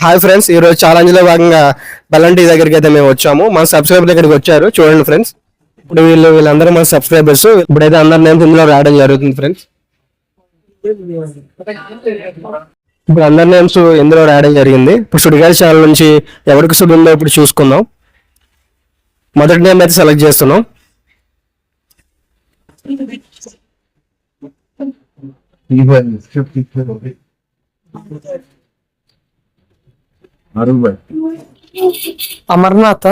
Hi friends, ఈ రోజు challenge లో భాగంగా బెల్లం టీ దగ్గరికి అయితే మేము వచ్చాము. మన సబ్స్క్రైబర్ దగ్గరికి వచ్చారు చూడండి ఫ్రెండ్స్. ఇప్పుడు వీళ్ళందరూ మన సబ్స్క్రైబర్స్. ఇప్పుడైతే అందరి నేమ్స్ ఇందులో రాయడం జరుగుతుంది ఫ్రెండ్స్. ఇప్పుడు అందరి నేమ్స్ ఇందులో రాయడం జరిగింది. ఇప్పుడు సుడిగాలి ఛానల్ నుంచి ఎవరికి సుడి ఉందో ఇప్పుడు చూసుకుందాం. మొదటి నేమ్ అయితే సెలెక్ట్ చేస్తున్నాం. అమర్నాథ్.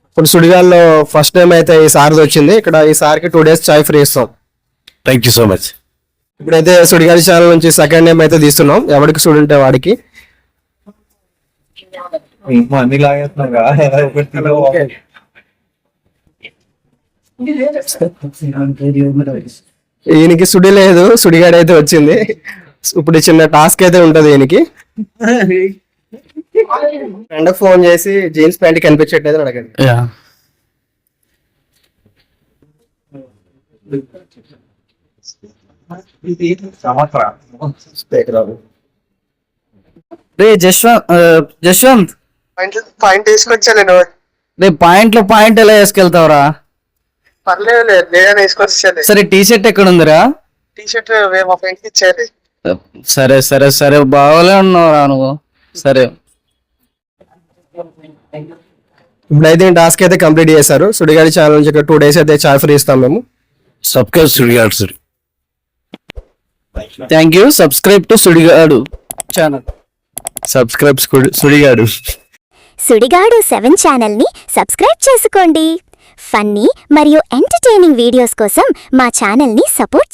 ఇప్పుడు సుడిగాల్లో ఫస్ట్ నేమ్ అయితే ఈ సార్ది వచ్చింది. ఇక్కడ ఈ సార్కి 2 days చాయ్ ఫ్రీ ఇస్తాం. Thank you so much. ఇప్పుడైతే సుడిగాలి ఛానల్ నుంచి సెకండ్ నేమ్ అయితే తీస్తున్నాం. ఎవరికి సుడి ఉంటే వాడికి. ఈయనకి సుడి లేదు, సుడిగాడు అయితే వచ్చింది. ఇప్పుడు చిన్న టాస్క్ అయితే ఉంటది ఈయనకి. ఫ్రెండ్ ఫోన్ చేసి జీన్స్ ప్యాంట్ కనిపించట్లేదు అడగండి. రే జశ్వంత్ పాయింట్ తీసుకొచ్చాను. రే పాయింట్ ఎలా వేసుకెళ్తావురా? పర్లేదు, నేను తీసుకొచ్చాను. సరే టీ షర్ట్ ఎక్కడ ఉందిరా? టీ షర్ట్ మా ఫ్రెండ్ కి ఇచ్చారు. సరే సరే సరే బాగాలే ఉన్నావురా నువ్వు. సరే ఇప్పుడైతే టాస్క్ అయితే కంప్లీట్ చేశారు. సుడిగాడి ఛానల్ నుంచి 2 days అయితే చాయ్ ఫ్రీ ఇస్తాం మేము. Subscribe Sudigadu sir. Thank you. Subscribe to Sudigadu channel. Subscribe Sudigadu. Sudigadu 7 ఛానల్ని సబ్స్క్రైబ్ చేసుకోండి. ఫన్నీ మరియు ఎంటర్టైనింగ్ వీడియోస్ కోసం మా ఛానల్ని సపోర్ట్